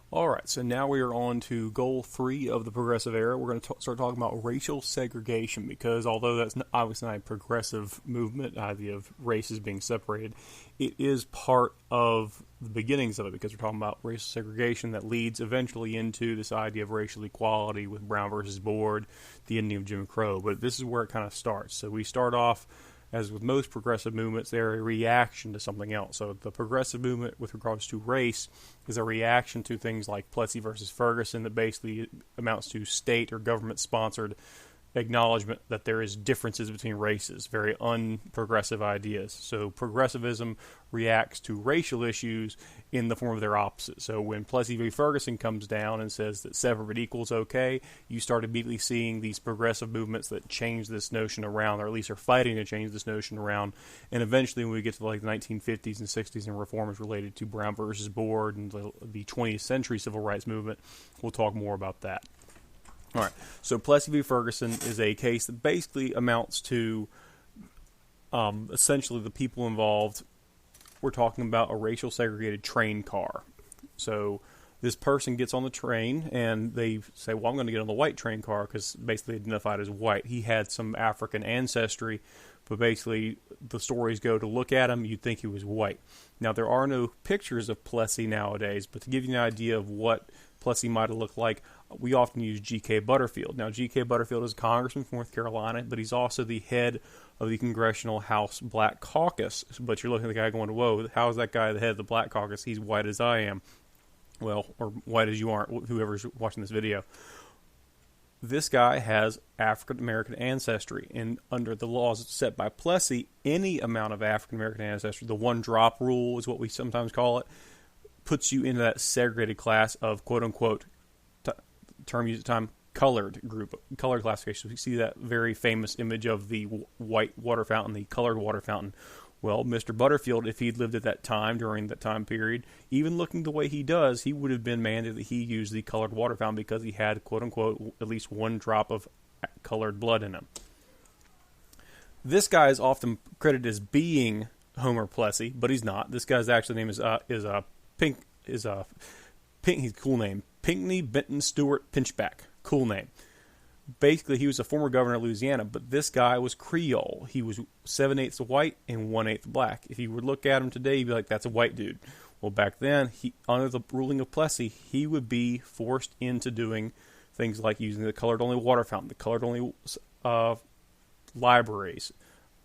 All right, so now we are on to goal 3 of the progressive era. We're going to start talking about racial segregation because although that's obviously not a progressive movement, the idea of races being separated, it is part of the beginnings of it because we're talking about racial segregation that leads eventually into this idea of racial equality with Brown versus Board, the ending of Jim Crow. But this is where it kind of starts. So we start off, as with most progressive movements, they're a reaction to something else. So the progressive movement with regards to race is a reaction to things like Plessy versus Ferguson that basically amounts to state or government-sponsored acknowledgement that there is differences between races, very unprogressive ideas. So progressivism reacts to racial issues in the form of their opposite. So when Plessy v. Ferguson comes down and says that separate but equal is okay, you start immediately seeing these progressive movements that change this notion around, or at least are fighting to change this notion around. And eventually when we get to like the 1950s and 60s and reforms related to Brown versus Board and the 20th century civil rights movement, we'll talk more about that. All right, so Plessy v. Ferguson is a case that basically amounts to essentially the people involved. We're talking about a racial segregated train car. So this person gets on the train and they say, well, I'm going to get on the white train car because basically identified as white. He had some African ancestry, but basically the stories go to look at him, you'd think he was white. Now, there are no pictures of Plessy nowadays, but to give you an idea of what Plessy might have looked like, we often use G.K. Butterfield. Now, G.K. Butterfield is a congressman from North Carolina, but he's also the head of the Congressional House Black Caucus. But you're looking at the guy going, whoa, how is that guy the head of the Black Caucus? He's white as I am. Well, or white as you aren't, whoever's watching this video. This guy has African-American ancestry, and under the laws set by Plessy, any amount of African-American ancestry, the one-drop rule is what we sometimes call it, puts you into that segregated class of quote-unquote, term used at the time, colored group, colored classification. So we see that very famous image of the white water fountain, the colored water fountain. Well, Mr. Butterfield, if he'd lived at that time, during that time period, even looking the way he does, he would have been mandated that he use the colored water fountain because he had, quote-unquote, at least one drop of colored blood in him. This guy is often credited as being Homer Plessy, but he's not. This guy's actual name is Pink. He's a cool name. Pinckney Benton Stewart Pinchback. Cool name. Basically, he was a former governor of Louisiana, but this guy was Creole. He was 7/8 white and 1/8 black. If you would look at him today, you'd be like, that's a white dude. Well, back then, under the ruling of Plessy, he would be forced into doing things like using the colored-only water fountain, the colored-only libraries,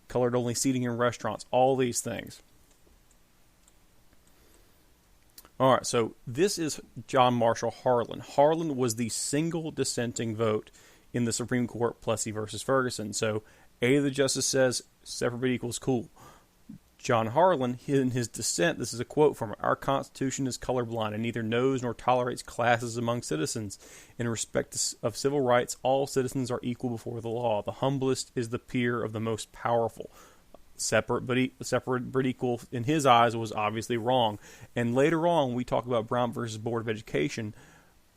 colored-only seating in restaurants, all these things. All right, so this is John Marshall Harlan. Harlan was the single dissenting vote in the Supreme Court, Plessy versus Ferguson. So the justice says separate but equal is cool. John Harlan, in his dissent, this is a quote from our Constitution is colorblind and neither knows nor tolerates classes among citizens. In respect of civil rights, all citizens are equal before the law. The humblest is the peer of the most powerful. Separate but equal in his eyes was obviously wrong. And later on, we talk about Brown versus Board of Education.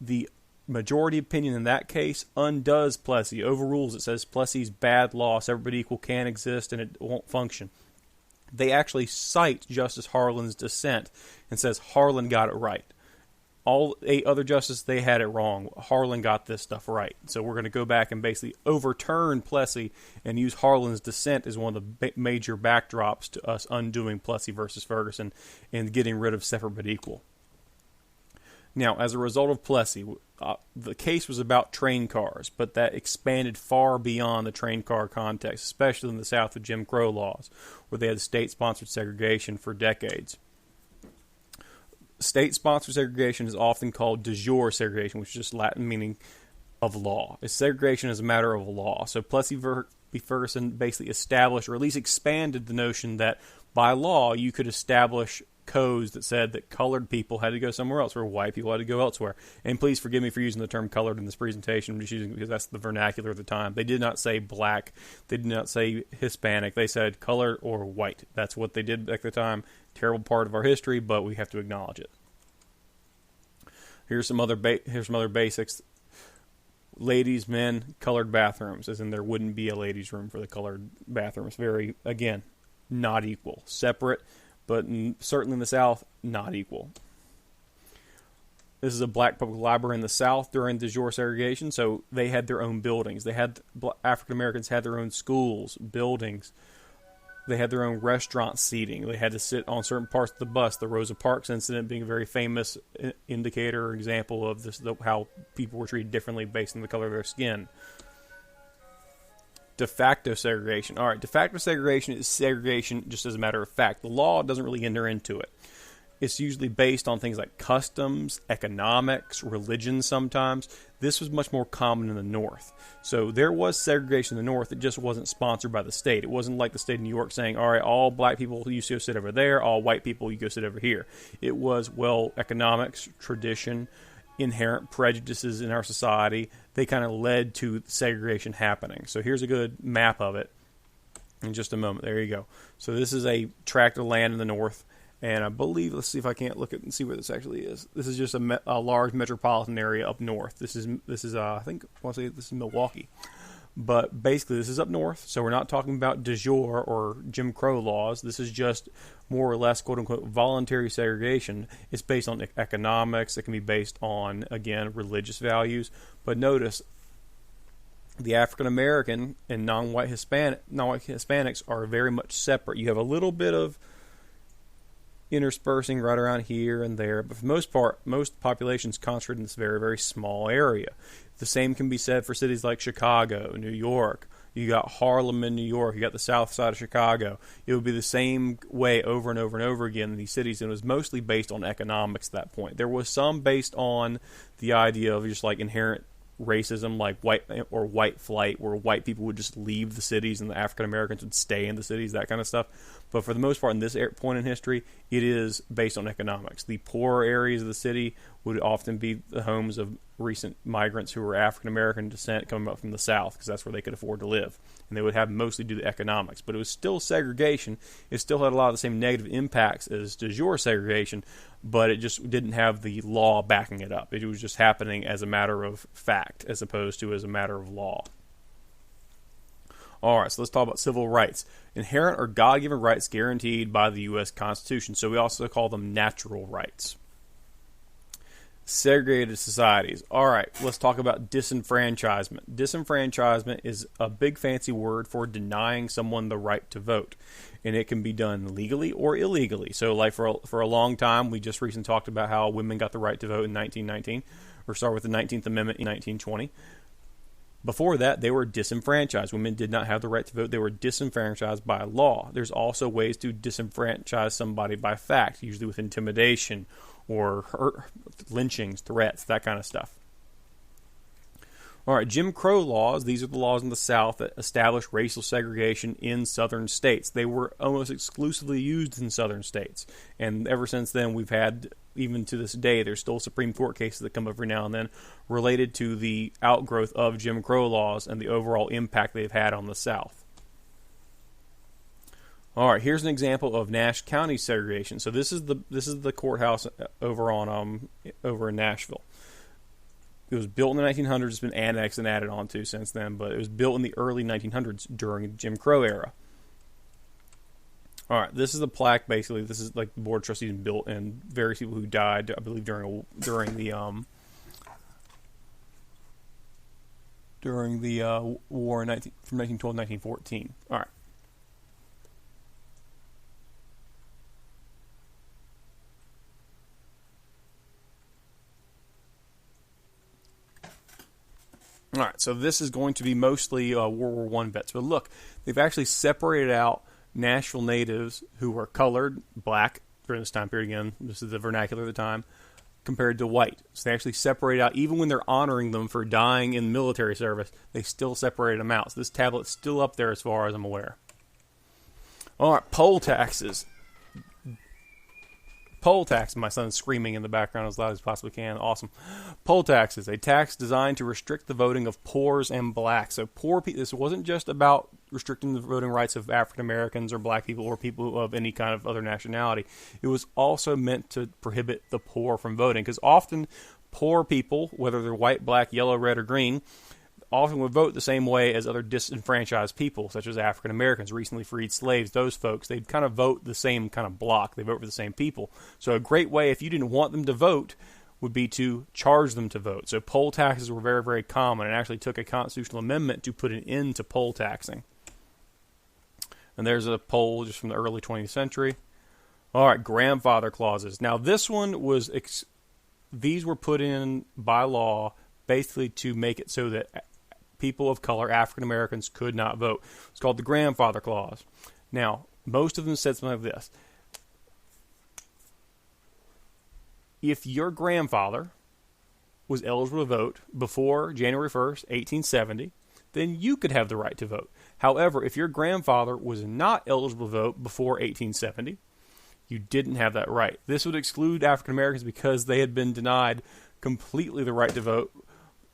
The majority opinion in that case undoes Plessy, overrules it, says Plessy's bad law, separate but equal can't exist and it won't function. They actually cite Justice Harlan's dissent and says Harlan got it right. All 8 other justices, they had it wrong. Harlan got this stuff right. So we're going to go back and basically overturn Plessy and use Harlan's dissent as one of the major backdrops to us undoing Plessy versus Ferguson and getting rid of separate but equal. Now, as a result of Plessy, the case was about train cars, but that expanded far beyond the train car context, especially in the South with Jim Crow laws, where they had state-sponsored segregation for decades. State-sponsored segregation is often called de jure segregation, which is just Latin meaning of law. Segregation is a matter of law. So Plessy v. Ferguson basically established, or at least expanded, the notion that by law you could establish codes that said that colored people had to go somewhere else, where white people had to go elsewhere. And please forgive me for using the term colored in this presentation. I'm just using it because that's the vernacular of the time. They did not say black. They did not say Hispanic. They said colored or white. That's what they did at the time. Terrible part of our history, but we have to acknowledge it. Here's some other basics. Ladies, men, colored bathrooms, as in there wouldn't be a ladies' room for the colored bathrooms. Very, again, not equal. Separate, but certainly in the South, not equal. This is a black public library in the South during de jure segregation, so they had their own buildings. They had African Americans had their own schools, buildings. They had their own restaurant seating. They had to sit on certain parts of the bus. The Rosa Parks incident being a very famous indicator or example of this, how people were treated differently based on the color of their skin. De facto segregation. All right, de facto segregation is segregation just as a matter of fact. The law doesn't really enter into it. It's usually based on things like customs, economics, religion sometimes. This was much more common in the North. So there was segregation in the North. It just wasn't sponsored by the state. It wasn't like the state of New York saying, all right, all black people, you go sit over there. All white people, you go sit over here. It was, well, economics, tradition, inherent prejudices in our society. They kind of led to segregation happening. So here's a good map of it in just a moment. There you go. So this is a tract of land in the North. And I believe, let's see if I can't look at and see where this actually is. This is just a large metropolitan area up north. This is I think I want to say this is Milwaukee, but basically this is up north. So we're not talking about de jure or Jim Crow laws. This is just more or less quote unquote voluntary segregation. It's based on economics. It can be based on, again, religious values. But notice the African American and non-white Hispanics are very much separate. You have a little bit of interspersing right around here and there, but for the most part, most populations concentrated in this very, very small area. The same can be said for cities like Chicago, New York. You got Harlem in New York. You got the south side of Chicago. It would be the same way over and over and over again in these cities, and it was mostly based on economics at that point. There was some based on the idea of just like inherent racism, like white flight, where white people would just leave the cities and the African Americans would stay in the cities, that kind of stuff. But for the most part, in this point in history, it is based on economics. The poorer areas of the city would often be the homes of recent migrants who were African American descent coming up from the South, because that's where they could afford to live. And they would have mostly do the economics. But it was still segregation. It still had a lot of the same negative impacts as de jure segregation, but it just didn't have the law backing it up. It was just happening as a matter of fact as opposed to as a matter of law. All right, so let's talk about civil rights. Inherent or God-given rights guaranteed by the U.S. Constitution. So we also call them natural rights. Segregated societies. All right, let's talk about disenfranchisement. Disenfranchisement is a big fancy word for denying someone the right to vote. And it can be done legally or illegally. So like for a long time, we just recently talked about how women got the right to vote in 1919, or start with the 19th Amendment in 1920. Before that, they were disenfranchised. Women did not have the right to vote. They were disenfranchised by law. There's also ways to disenfranchise somebody by fact, usually with intimidation or lynchings, threats, that kind of stuff. All right, Jim Crow laws. These are the laws in the South that established racial segregation in southern states. They were almost exclusively used in southern states. And ever since then, we've had, even to this day, there's still Supreme Court cases that come up every now and then related to the outgrowth of Jim Crow laws and the overall impact they've had on the South. All right, here's an example of Nash County segregation. So this is the courthouse over in Nashville. It was built in the 1900s. It's been annexed and added on to since then, but it was built in the early 1900s during the Jim Crow era. All right, this is the plaque. Basically, this is like the board of trustees built, and various people who died, I believe, during the war from 1912 to 1914. All right. All right, so this is going to be mostly World War I vets. But look, they've actually separated out Nashville natives who were colored, black, during this time period again. This is the vernacular of the time, compared to white. So they actually separate out, even when they're honoring them for dying in military service, they still separated them out. So this tablet's still up there as far as I'm aware. All right, poll taxes. Poll tax. My son's screaming in the background as loud as possibly can. Awesome. Poll taxes. A tax designed to restrict the voting of poors and blacks. So poor people. This wasn't just about restricting the voting rights of African Americans or black people or people of any kind of other nationality. It was also meant to prohibit the poor from voting, because often poor people, whether they're white, black, yellow, red, or green, often would vote the same way as other disenfranchised people, such as African Americans, recently freed slaves. Those folks, they'd kind of vote the same kind of block. They vote for the same people. So a great way, if you didn't want them to vote, would be to charge them to vote. So poll taxes were very, very common, and actually took a constitutional amendment to put an end to poll taxing. And there's a poll just from the early 20th century. All right, grandfather clauses. Now this one was, these were put in by law basically to make it so that people of color, African Americans, could not vote. It's called the grandfather clause. Now, most of them said something like this. If your grandfather was eligible to vote before January 1st, 1870, then you could have the right to vote. However, if your grandfather was not eligible to vote before 1870, you didn't have that right. This would exclude African Americans because they had been denied completely the right to vote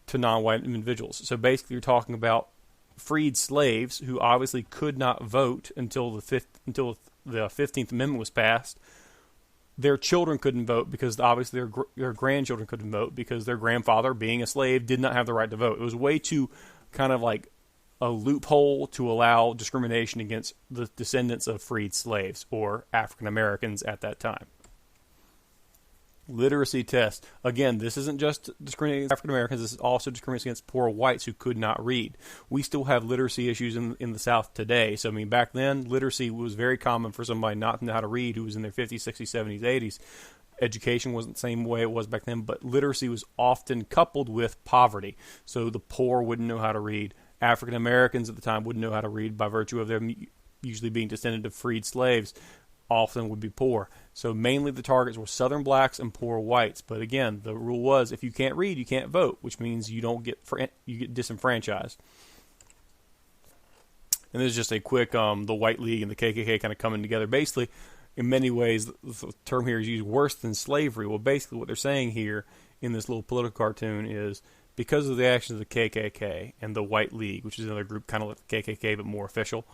to non-white individuals. So basically, you're talking about freed slaves who obviously could not vote until the 15th Amendment was passed. Their children couldn't vote because obviously their grandchildren couldn't vote because their grandfather, being a slave, did not have the right to vote. It was way too kind of like a loophole to allow discrimination against the descendants of freed slaves or African Americans at that time. Literacy test. Again, this isn't just discriminating against African Americans, this is also discriminating against poor whites who could not read. We still have literacy issues in the South today. So, I mean, back then, literacy was very common for somebody not to know how to read who was in their 50s, 60s, 70s, 80s. Education wasn't the same way it was back then, but literacy was often coupled with poverty. So the poor wouldn't know how to read. African Americans at the time wouldn't know how to read by virtue of them usually being descendant of freed slaves, often would be poor. So mainly the targets were Southern blacks and poor whites. But again, the rule was if you can't read, you can't vote, which means you get disenfranchised. And this is just a quick the White League and the KKK kind of coming together. Basically, in many ways, the term here is used worse than slavery. Well, basically what they're saying here in this little political cartoon is because of the actions of the KKK and the White League, which is another group kind of like the KKK but more official,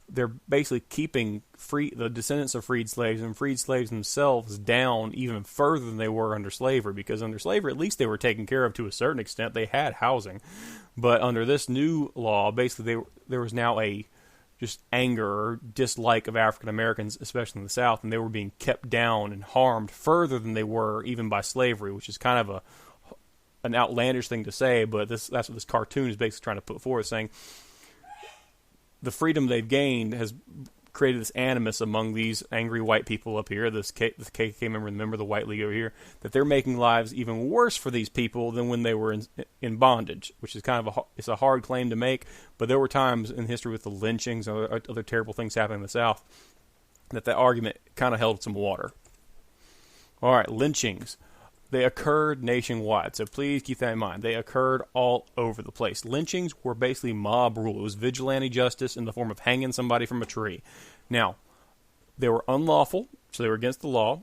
they're basically keeping the descendants of freed slaves and freed slaves themselves down even further than they were under slavery, because under slavery at least they were taken care of to a certain extent. They had housing. But under this new law, basically there was now a just anger or dislike of African Americans, especially in the South, and they were being kept down and harmed further than they were even by slavery, which is kind of an outlandish thing to say, but that's what this cartoon is basically trying to put forward, saying the freedom they've gained has created this animus among these angry white people up here, this KKK member, the White League over here, that they're making lives even worse for these people than when they were in bondage, which is kind of it's a hard claim to make, but there were times in history with the lynchings and other terrible things happening in the South that argument kind of held some water. All right, lynchings. They occurred nationwide, so please keep that in mind. They occurred all over the place. Lynchings were basically mob rule. It was vigilante justice in the form of hanging somebody from a tree. Now, they were unlawful, so they were against the law,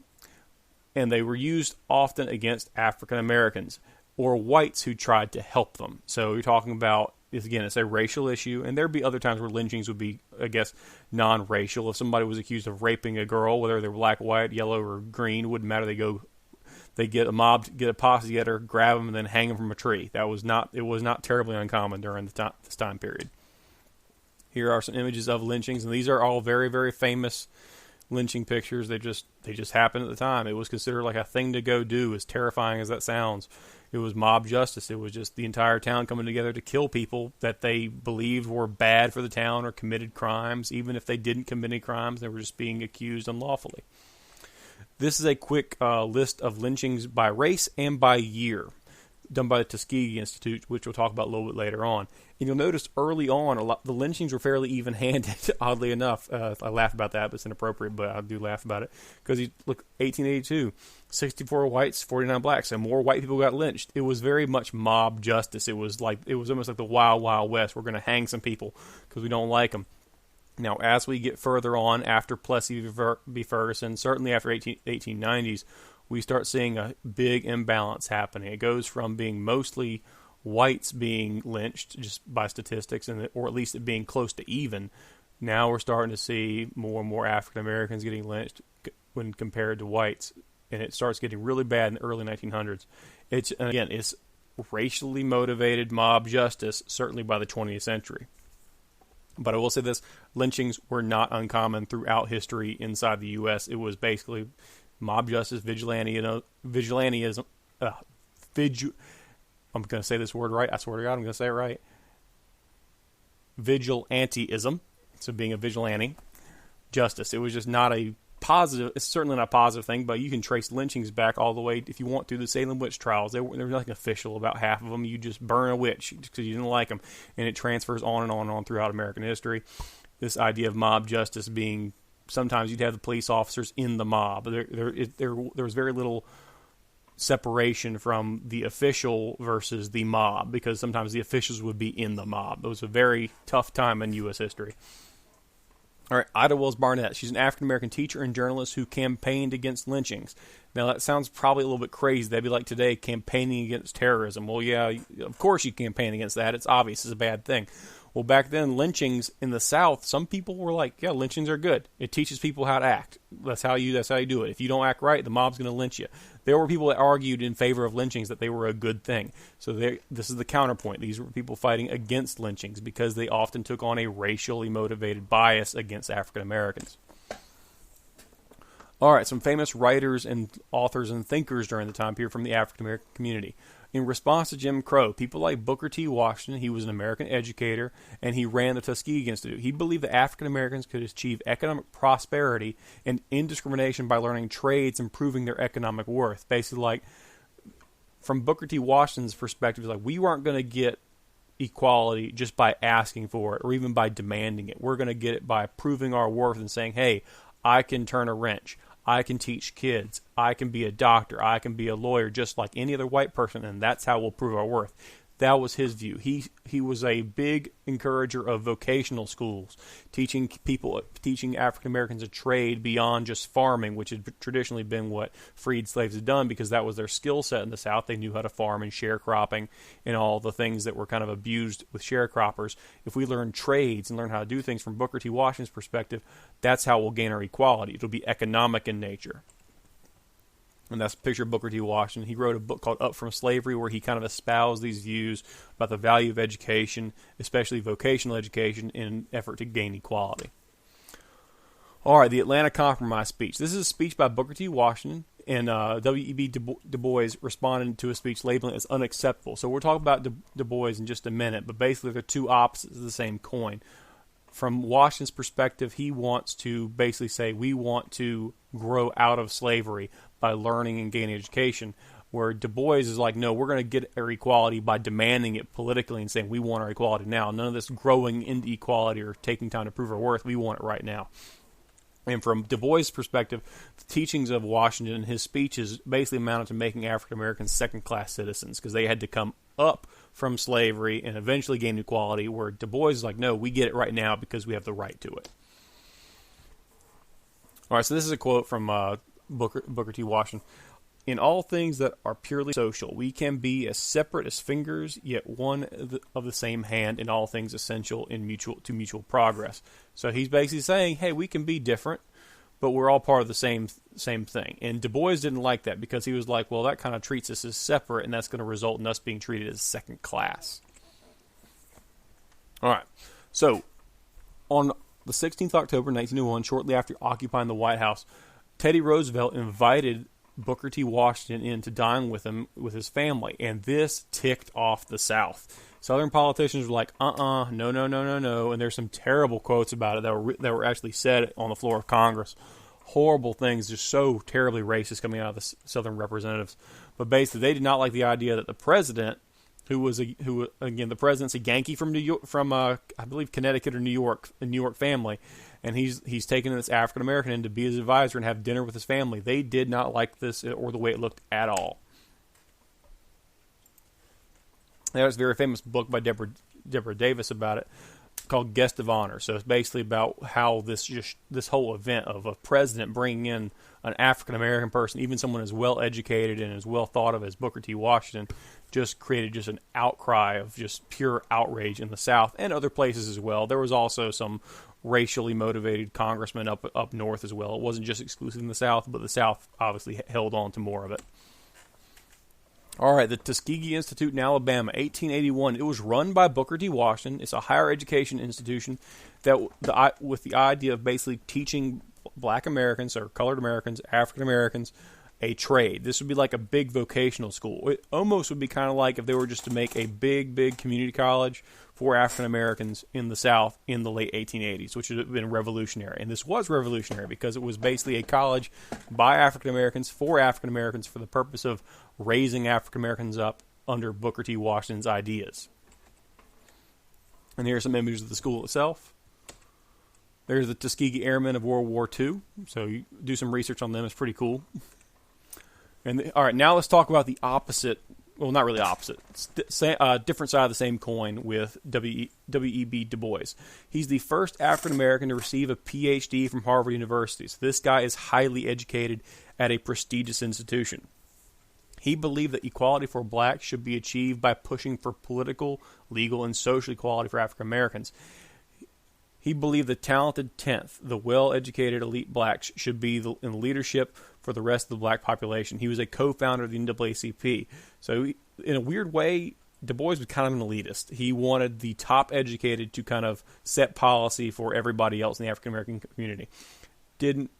and they were used often against African Americans or whites who tried to help them. So you're talking about, again, it's a racial issue, and there'd be other times where lynchings would be, I guess, non-racial. If somebody was accused of raping a girl, whether they were black, white, yellow, or green, it wouldn't matter. They get a mob, get a posse together, grab them, and then hang them from a tree. It was not terribly uncommon during this time period. Here are some images of lynchings, and these are all very, very famous lynching pictures. They just happened at the time. It was considered like a thing to go do, as terrifying as that sounds. It was mob justice. It was just the entire town coming together to kill people that they believed were bad for the town or committed crimes. Even if they didn't commit any crimes, they were just being accused unlawfully. This is a quick list of lynchings by race and by year, done by the Tuskegee Institute, which we'll talk about a little bit later on. And you'll notice early on, the lynchings were fairly even-handed, oddly enough. I laugh about that, but it's inappropriate, but I do laugh about it. Because you look, 1882, 64 whites, 49 blacks, and more white people got lynched. It was very much mob justice. It was almost like the Wild Wild West. We're going to hang some people because we don't like them. Now, as we get further on, after Plessy v. Ferguson, certainly after 1890s, we start seeing a big imbalance happening. It goes from being mostly whites being lynched, just by statistics, or at least it being close to even. Now we're starting to see more and more African Americans getting lynched when compared to whites, and it starts getting really bad in the early 1900s. It's racially motivated mob justice, certainly by the 20th century. But I will say this, lynchings were not uncommon throughout history inside the U.S. It was basically mob justice, vigilantism, I'm going to say this word right. I swear to God, I'm going to say it right. Vigilantism. So being a vigilante. Justice. It was just not a positive. It's certainly not a positive thing, but you can trace lynchings back all the way, if you want to, the Salem witch trials. There was nothing official about half of them. You just burn a witch because you didn't like them. And it transfers on and on and on throughout American history. This idea of mob justice being, sometimes you'd have the police officers in the mob. There was very little separation from the official versus the mob, because sometimes the officials would be in the mob. It was a very tough time in U.S. history. All right, Ida Wells Barnett. She's an African-American teacher and journalist who campaigned against lynchings. Now, that sounds probably a little bit crazy. That'd be like today campaigning against terrorism. Well, yeah, of course you campaign against that. It's obvious it's a bad thing. Well, back then, lynchings in the South, some people were like, yeah, lynchings are good. It teaches people how to act. That's how you do it. If you don't act right, the mob's going to lynch you. There were people that argued in favor of lynchings that they were a good thing. So this is the counterpoint. These were people fighting against lynchings because they often took on a racially motivated bias against African Americans. All right, some famous writers and authors and thinkers during the time period from the African American community. In response to Jim Crow, people like Booker T. Washington, he was an American educator, and he ran the Tuskegee Institute. He believed that African Americans could achieve economic prosperity and indiscrimination by learning trades and proving their economic worth. Basically, like, from Booker T. Washington's perspective, like, we weren't going to get equality just by asking for it or even by demanding it. We're going to get it by proving our worth and saying, hey, I can turn a wrench. I can teach kids. I can be a doctor. I can be a lawyer just like any other white person, and that's how we'll prove our worth. That was his view. He was a big encourager of vocational schools, teaching African Americans a trade beyond just farming, which had traditionally been what freed slaves had done because that was their skill set in the South. They knew how to farm and sharecropping and all the things that were kind of abused with sharecroppers. If we learn trades and learn how to do things from Booker T. Washington's perspective, that's how we'll gain our equality. It'll be economic in nature. And that's a picture of Booker T. Washington. He wrote a book called Up From Slavery where he kind of espoused these views about the value of education, especially vocational education, in an effort to gain equality. All right, the Atlanta Compromise speech. This is a speech by Booker T. Washington, and W.E.B. Du Bois responded to a speech labeling it as unacceptable. So we'll talk about Du Bois in just a minute, but basically they're two opposites of the same coin. From Washington's perspective, he wants to basically say we want to grow out of slavery by learning and gaining education, where Du Bois is like, no, we're going to get our equality by demanding it politically and saying we want our equality now. None of this growing into equality or taking time to prove our worth. We want it right now. And from Du Bois' perspective, the teachings of Washington and his speeches basically amounted to making African Americans second-class citizens because they had to come up from slavery and eventually gain equality, where Du Bois is like, no, we get it right now because we have the right to it. All right, so this is a quote from Booker T. Washington. In all things that are purely social, we can be as separate as fingers, yet one of the same hand in all things essential in mutual progress. So he's basically saying, hey, we can be different, but we're all part of the same thing. And Du Bois didn't like that because he was like, well, that kind of treats us as separate, and that's going to result in us being treated as second class. All right. So on the 16th of October, 1901, shortly after occupying the White House, Teddy Roosevelt invited Booker T. Washington in to dine with him, with his family, and this ticked off the South. Southern politicians were like, no, and there's some terrible quotes about it that were actually said on the floor of Congress. Horrible things, just so terribly racist coming out of the Southern representatives. But basically, they did not like the idea that the president, the president's a Yankee from New York, from I believe Connecticut or New York, a New York family, and he's taken this African American in to be his advisor and have dinner with his family. They did not like this or the way it looked at all. There was a very famous book by Deborah Davis about it called Guest of Honor. So it's basically about how this whole event of a president bringing in an African American person, even someone as well educated and as well thought of as Booker T. Washington, just created just an outcry of just pure outrage in the South and other places as well. There was also some racially motivated congressmen up north as well. It wasn't just exclusive in the South, but the South obviously held on to more of it. All right, the Tuskegee Institute in Alabama, 1881. It was run by Booker T. Washington. It's a higher education institution with the idea of basically teaching Black Americans or colored Americans, African Americans, a trade. This would be like a big vocational school. It almost would be kind of like if they were just to make a big community college for African Americans in the South in the late 1880s, which would have been revolutionary. And this was revolutionary because it was basically a college by African Americans for the purpose of raising African Americans up under Booker T. Washington's ideas. And here are some images of the school itself. There's the Tuskegee Airmen of World War II. So you do some research on them. It's pretty cool. And all right, now let's talk about the opposite. Well, not really opposite. Different side of the same coin with W.E.B. Du Bois. He's the first African American to receive a Ph.D. from Harvard University. So this guy is highly educated at a prestigious institution. He believed that equality for blacks should be achieved by pushing for political, legal, and social equality for African Americans. He believed the talented 10th, the well-educated elite blacks, should be in leadership for the rest of the black population. He was a co-founder of the NAACP. So in a weird way, Du Bois was kind of an elitist. He wanted the top educated to kind of set policy for everybody else in the African American community. Didn't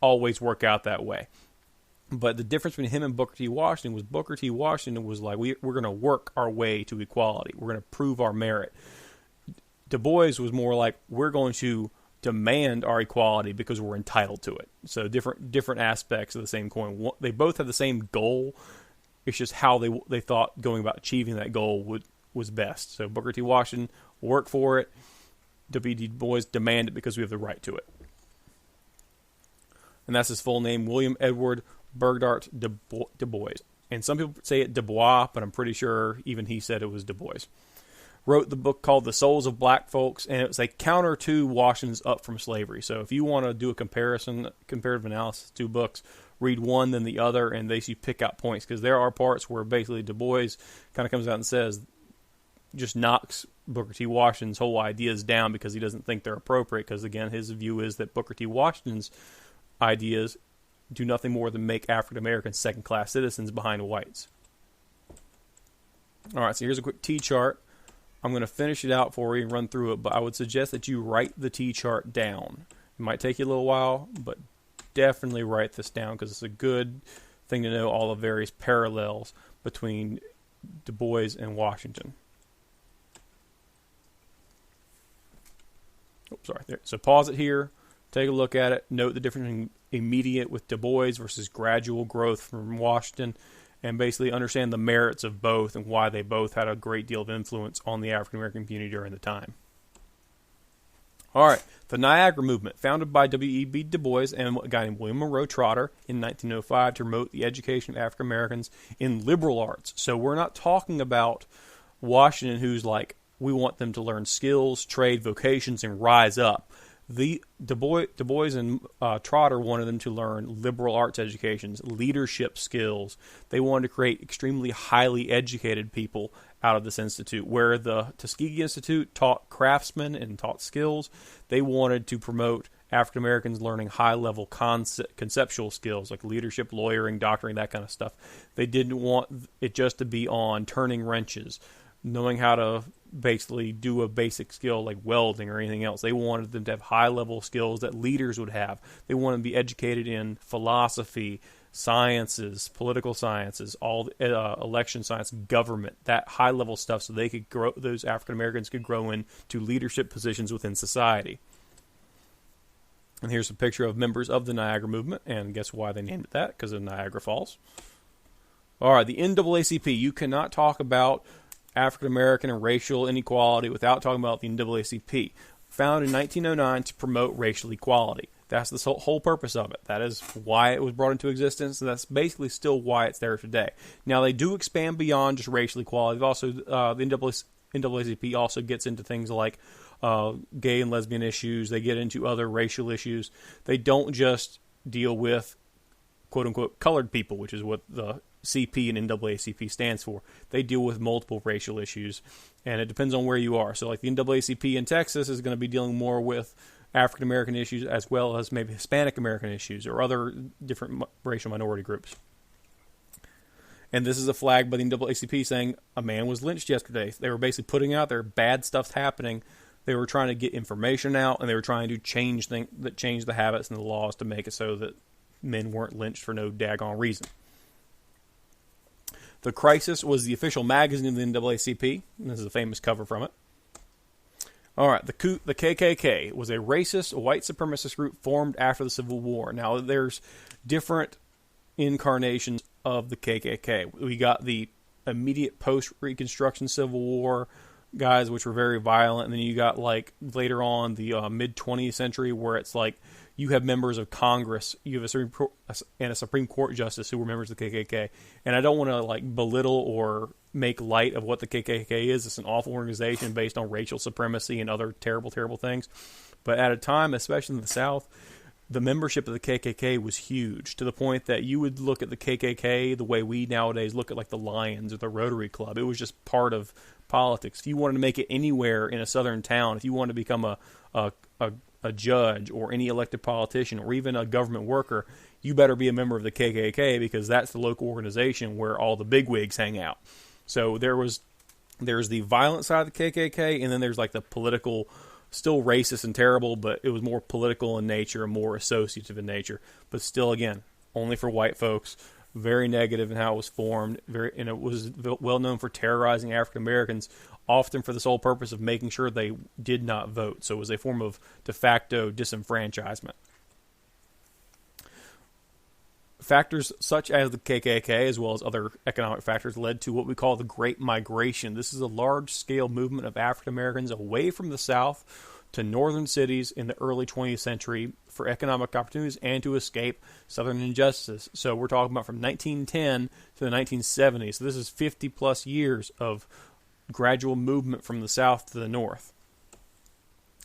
always work out that way. But the difference between him and Booker T. Washington was Booker T. Washington was like, we're going to work our way to equality. We're going to prove our merit. Du Bois was more like, we're going to demand our equality because we're entitled to it. So different aspects of the same coin. They both have the same goal. It's just how they thought going about achieving that goal was best. So Booker T. Washington worked for it. W.E.B. Du Bois demanded it because we have the right to it. And that's his full name, William Edward Burgdart Du Bois. And some people say it Du Bois, but I'm pretty sure even he said it was Du Bois. Wrote the book called The Souls of Black Folks, and it was a counter to Washington's Up from Slavery. So if you want to do a comparative analysis, two books, read one then the other, and you pick out points, because there are parts where basically Du Bois kind of comes out and says, just knocks Booker T. Washington's whole ideas down because he doesn't think they're appropriate, because again, his view is that Booker T. Washington's ideas do nothing more than make African Americans second-class citizens behind whites. All right, so here's a quick T-chart. I'm going to finish it out for you and run through it, but I would suggest that you write the T-chart down. It might take you a little while, but definitely write this down because it's a good thing to know all the various parallels between Du Bois and Washington. There. So pause it here, take a look at it, note the difference between immediate with Du Bois versus gradual growth from Washington, and basically understand the merits of both and why they both had a great deal of influence on the African American community during the time. All right, the Niagara Movement, founded by W.E.B. Du Bois and a guy named William Monroe Trotter in 1905 to promote the education of African Americans in liberal arts. So we're not talking about Washington who's like, we want them to learn skills, trade, vocations, and rise up. Du Bois and Trotter wanted them to learn liberal arts educations, leadership skills. They wanted to create extremely highly educated people out of this institute. Where the Tuskegee Institute taught craftsmen and taught skills, they wanted to promote African Americans learning high-level conceptual skills like leadership, lawyering, doctoring, that kind of stuff. They didn't want it just to be on turning wrenches, knowing how to basically do a basic skill like welding or anything else. They wanted them to have high-level skills that leaders would have. They wanted to be educated in philosophy, sciences, political sciences, all election science, government, that high-level stuff, so they could grow. Those African Americans could grow into leadership positions within society. And here's a picture of members of the Niagara Movement, and guess why they named it that? Because of Niagara Falls. All right, the NAACP. You cannot talk about African American and racial inequality without talking about the NAACP, founded in 1909 to promote racial equality. That's the whole purpose of it. That is why it was brought into existence, and that's basically still why it's there today. Now, they do expand beyond just racial equality. They've also, the NAACP also gets into things like gay and lesbian issues. They get into other racial issues. They don't just deal with, quote-unquote, colored people, which is what the CP and NAACP stands for. They deal with multiple racial issues, and it depends on where you are. So like the NAACP in Texas is going to be dealing more with African American issues as well as maybe Hispanic American issues or other different racial minority groups. And this is a flag by the NAACP saying a man was lynched yesterday. They were basically putting out there bad stuff's happening. They were trying to get information out, and they were trying to change the habits and the laws to make it so that men weren't lynched for no daggone reason. The Crisis was the official magazine of the NAACP. This is a famous cover from it. All right, the KKK was a racist, white supremacist group formed after the Civil War. Now, there's different incarnations of the KKK. We got the immediate post-Reconstruction Civil War guys, which were very violent, and then you got, like, later on, the mid-20th century, where it's like you have members of Congress, you have a Supreme Court justice who were members of the KKK. And I don't want to, like, belittle or make light of what the KKK is. It's an awful organization based on racial supremacy and other terrible, terrible things. But at a time, especially in the South, the membership of the KKK was huge, to the point that you would look at the KKK the way we nowadays look at, like, the Lions or the Rotary Club. It was just part of politics. If you wanted to make it anywhere in a southern town, if you wanted to become a judge or any elected politician or even a government worker, you better be a member of the KKK, because that's the local organization where all the bigwigs hang out. So there's the violent side of the KKK, and then there's, like, the political, still racist and terrible, but it was more political in nature and more associative in nature. But still, again, only for white folks. Very negative in how it was formed. And it was well known for terrorizing African Americans, often for the sole purpose of making sure they did not vote. So it was a form of de facto disenfranchisement. Factors such as the KKK, as well as other economic factors, led to what we call the Great Migration. This is a large-scale movement of African Americans away from the South to northern cities in the early 20th century for economic opportunities and to escape Southern injustice. So we're talking about from 1910 to the 1970s. So this is 50-plus years of gradual movement from the South to the North.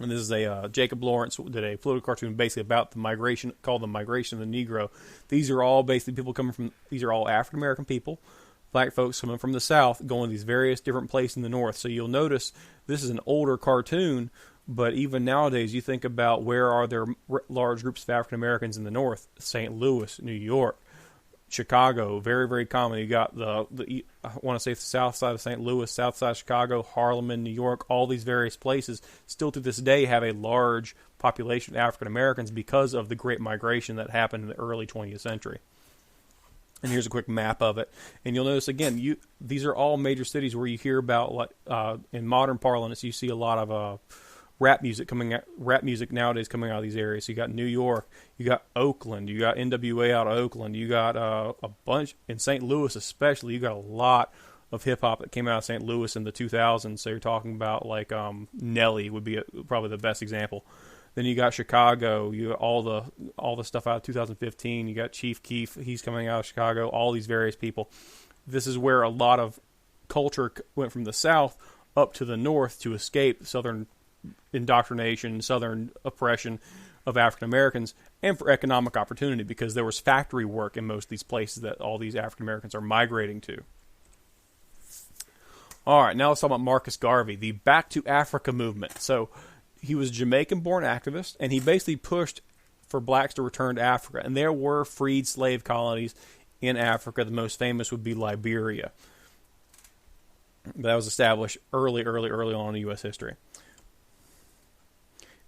And this is Jacob Lawrence did a political cartoon basically about the migration, called The Migration of the Negro. These are all basically people coming from, these are all African American people, black folks coming from the South, going to these various different places in the North. So you'll notice this is an older cartoon, but even nowadays you think about where are there large groups of African Americans in the North? St. Louis, New York, Chicago, very, very common. You got I want to say the south side of St. Louis, south side of Chicago, Harlem, and New York. All these various places still to this day have a large population of African Americans because of the Great Migration that happened in the early 20th century. And here's a quick map of it. And you'll notice, again, these are all major cities where you hear about, like, in modern parlance, you see a lot of rap music nowadays coming out of these areas. So you got New York, you got Oakland, you got NWA out of Oakland, you got a bunch in St. Louis especially. You got a lot of hip hop that came out of St. Louis in the 2000s. So you're talking about, like, Nelly would be probably the best example. Then you got Chicago, you got all the stuff out of 2015. You got Chief Keef, he's coming out of Chicago. All these various people. This is where a lot of culture went from the South up to the North to escape Southern indoctrination, Southern oppression of African Americans, and for economic opportunity, because there was factory work in most of these places that all these African Americans are migrating to. All right, now let's talk about Marcus Garvey, the Back to Africa movement. So he was a Jamaican-born activist, and he basically pushed for blacks to return to Africa. And there were freed slave colonies in Africa. The most famous would be Liberia. That was established early on in U.S. history.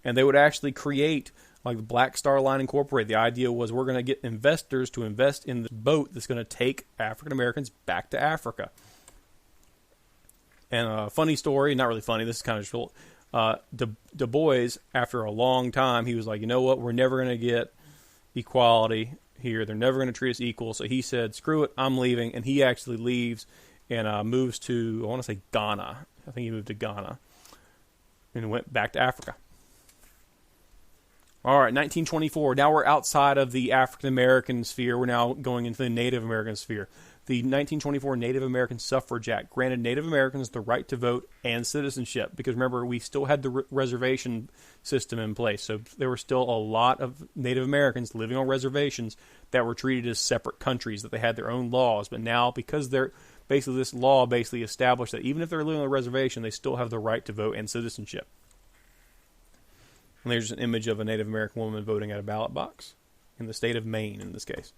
And they would actually create, like, the Black Star Line Incorporated. The idea was we're going to get investors to invest in this boat that's going to take African Americans back to Africa. And a funny story, not really funny, this is kind of short. Du Bois, after a long time, he was like, you know what, we're never going to get equality here. They're never going to treat us equal. So he said, screw it, I'm leaving. And he actually leaves and moves to, I want to say Ghana. I think he moved to Ghana and went back to Africa. All right, 1924. Now we're outside of the African American sphere. We're now going into the Native American sphere. The 1924 Native American Suffrage Act granted Native Americans the right to vote and citizenship. Because remember, we still had the reservation system in place. So there were still a lot of Native Americans living on reservations that were treated as separate countries, that they had their own laws. But now, because this law basically established that even if they're living on a reservation, they still have the right to vote and citizenship. And there's an image of a Native American woman voting at a ballot box in the state of Maine in this case.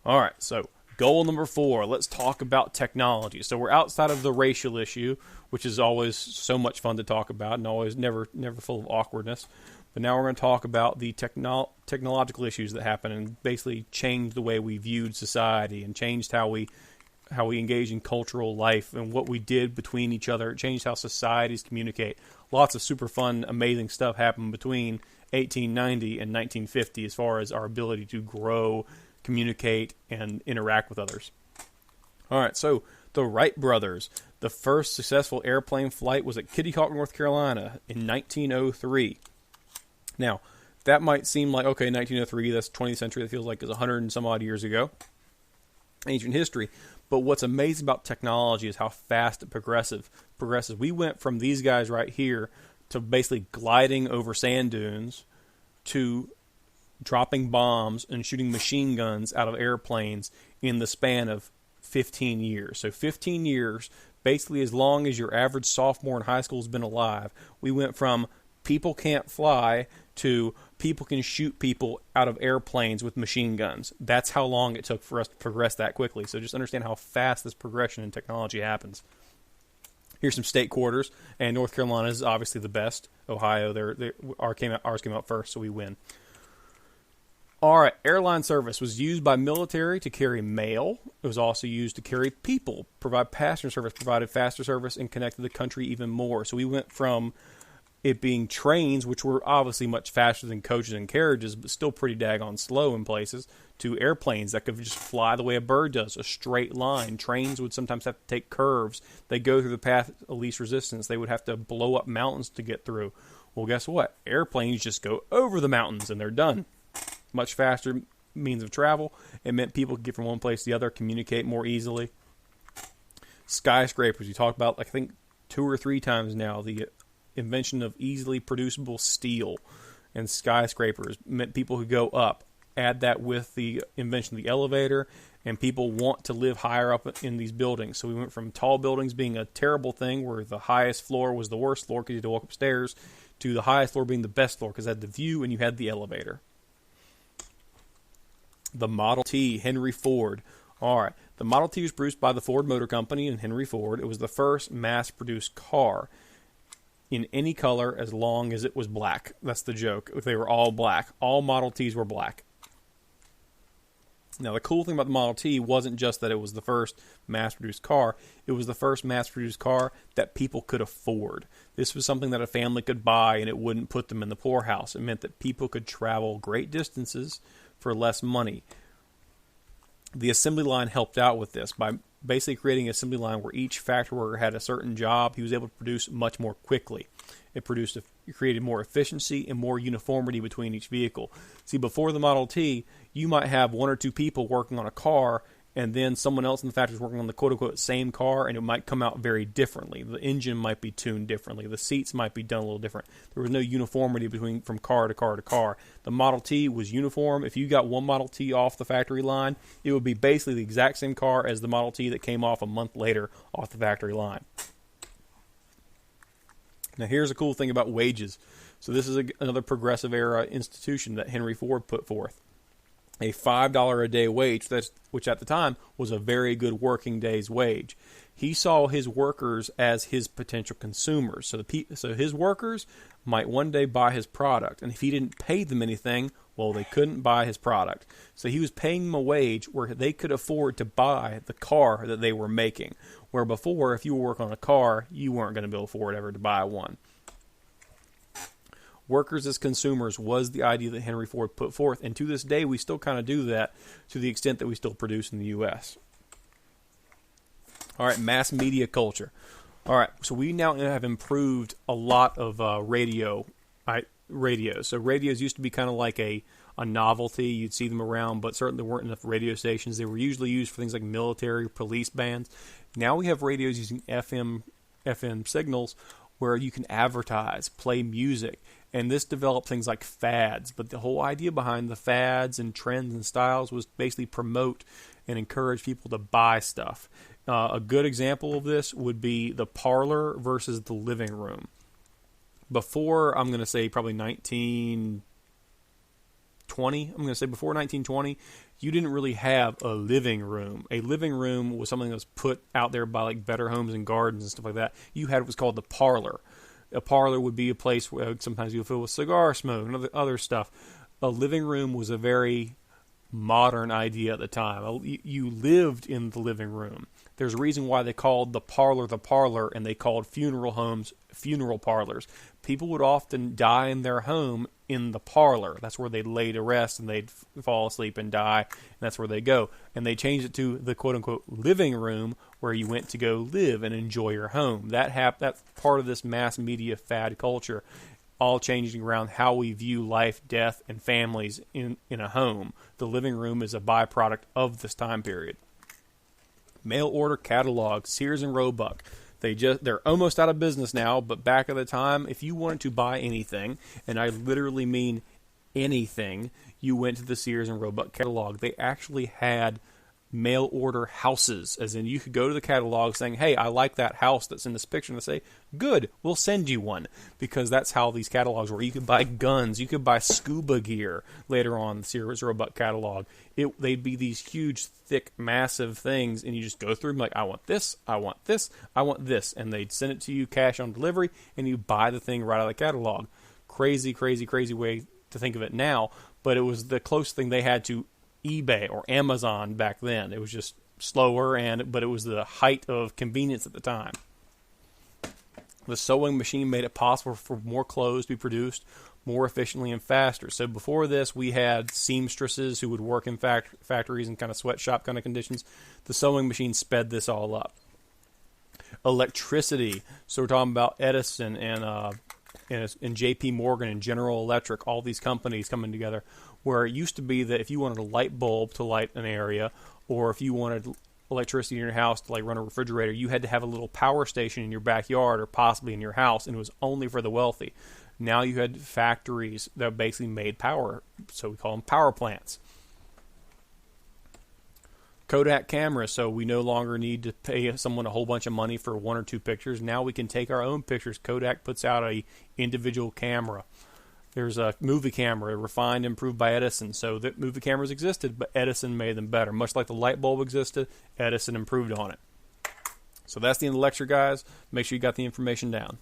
All right, so goal number 4. Let's talk about technology. So we're outside of the racial issue, which is always so much fun to talk about and always never full of awkwardness. But now we're going to talk about the technological issues that happen and basically change the way we viewed society and changed how we engage in cultural life and what we did between each other. It changed how societies communicate. Lots of super fun, amazing stuff happened between 1890 and 1950 as far as our ability to grow, communicate, and interact with others. All right, so the Wright brothers. The first successful airplane flight was at Kitty Hawk, North Carolina in 1903. Now, that might seem like, okay, 1903, that's 20th century, that feels like it's 100 and some odd years ago. Ancient history. But what's amazing about technology is how fast it progresses. We went from these guys right here to basically gliding over sand dunes to dropping bombs and shooting machine guns out of airplanes in the span of 15 years. So 15 years, basically as long as your average sophomore in high school has been alive, we went from people can't fly to people can shoot people out of airplanes with machine guns. That's how long it took for us to progress that quickly. So just understand how fast this progression in technology happens. Here's some state quarters, and North Carolina is obviously the best. Ohio, ours came out first, so we win. All right, airline service was used by military to carry mail. It was also used to carry people, provide passenger service, provided faster service, and connected the country even more. So we went from it being trains, which were obviously much faster than coaches and carriages, but still pretty daggone slow in places, to airplanes that could just fly the way a bird does, a straight line. Trains would sometimes have to take curves. They go through the path of least resistance. They would have to blow up mountains to get through. Well, guess what? Airplanes just go over the mountains and they're done. Much faster means of travel. It meant people could get from one place to the other, communicate more easily. Skyscrapers, you talked about, I think, 2 or 3 times now, the invention of easily producible steel and skyscrapers meant people could go up. Add that with the invention of the elevator, and people want to live higher up in these buildings. So we went from tall buildings being a terrible thing, where the highest floor was the worst floor because you had to walk upstairs, to the highest floor being the best floor because it had the view and you had the elevator. The Model T, Henry Ford. All right, the Model T was produced by the Ford Motor Company and Henry Ford. It was the first mass-produced car in any color as long as it was black. That's the joke. If they were all black. All Model Ts were black. Now, the cool thing about the Model T wasn't just that it was the first mass-produced car. It was the first mass-produced car that people could afford. This was something that a family could buy, and it wouldn't put them in the poorhouse. It meant that people could travel great distances for less money. The assembly line helped out with this by basically creating an assembly line where each factory worker had a certain job. He was able to produce much more quickly. It created more efficiency and more uniformity between each vehicle. See, before the Model T, you might have 1 or 2 people working on a car, and then someone else in the factory is working on the quote-unquote same car, and it might come out very differently. The engine might be tuned differently. The seats might be done a little different. There was no uniformity from car to car to car. The Model T was uniform. If you got one Model T off the factory line, it would be basically the exact same car as the Model T that came off a month later off the factory line. Now, here's a cool thing about wages. So this is another progressive era institution that Henry Ford put forth. A $5 a day wage, which at the time was a very good working day's wage. He saw his workers as his potential consumers. So his workers might one day buy his product. And if he didn't pay them anything, well, they couldn't buy his product. So he was paying them a wage where they could afford to buy the car that they were making. Where before, if you were working on a car, you weren't going to be able to afford ever to buy one. Workers as consumers was the idea that Henry Ford put forth, and to this day we still kind of do that to the extent that we still produce in the U.S. All right, mass media culture. All right, so we now have improved a lot of radios. So radios used to be kind of like a novelty. You'd see them around, but certainly weren't enough radio stations. They were usually used for things like military, police bands. Now we have radios using FM signals where you can advertise, play music. And this developed things like fads. But the whole idea behind the fads and trends and styles was basically promote and encourage people to buy stuff. A good example of this would be the parlor versus the living room. Before, I'm going to say probably 1920, you didn't really have a living room. A living room was something that was put out there by like Better Homes and Gardens and stuff like that. You had what was called the parlor. A parlor would be a place where sometimes you'll fill with cigar smoke and other stuff. A living room was a very modern idea at the time. You lived in the living room. There's a reason why they called the parlor, and they called funeral homes funeral parlors. People would often die in their home in the parlor. That's where they'd lay to rest, and they'd fall asleep and die, and that's where they go. And they changed it to the quote-unquote living room, where you went to go live and enjoy your home. That's part of this mass media fad culture, all changing around how we view life, death, and families in a home. The living room is a byproduct of this time period. Mail order catalog, Sears and Roebuck. They're almost out of business now, but back at the time, if you wanted to buy anything, and I literally mean anything, you went to the Sears and Roebuck catalog. They actually had mail order houses, as in you could go to the catalog saying, hey, I like that house that's in this picture, and they say, good, we'll send you one, because that's how these catalogs were. You could buy guns, you could buy scuba gear later on, the Sears Roebuck catalog. They'd be these huge, thick, massive things, and you just go through them like, I want this, I want this, I want this, and they'd send it to you cash on delivery, and you buy the thing right out of the catalog. Crazy, crazy, crazy way to think of it now, but it was the closest thing they had to eBay or Amazon back then. It was just slower, but it was the height of convenience at the time. The sewing machine made it possible for more clothes to be produced more efficiently and faster. So before this, we had seamstresses who would work in factories and kind of sweatshop kind of conditions. The sewing machine sped this all up. Electricity. So we're talking about Edison and J.P. Morgan and General Electric, all these companies coming together, where it used to be that if you wanted a light bulb to light an area, or if you wanted electricity in your house to like run a refrigerator, you had to have a little power station in your backyard or possibly in your house, and it was only for the wealthy. Now you had factories that basically made power, so we call them power plants. Kodak cameras, so we no longer need to pay someone a whole bunch of money for one or two pictures. Now we can take our own pictures. Kodak puts out a individual camera. There's a movie camera, refined and improved by Edison. So the movie cameras existed, but Edison made them better. Much like the light bulb existed, Edison improved on it. So that's the end of the lecture, guys. Make sure you got the information down.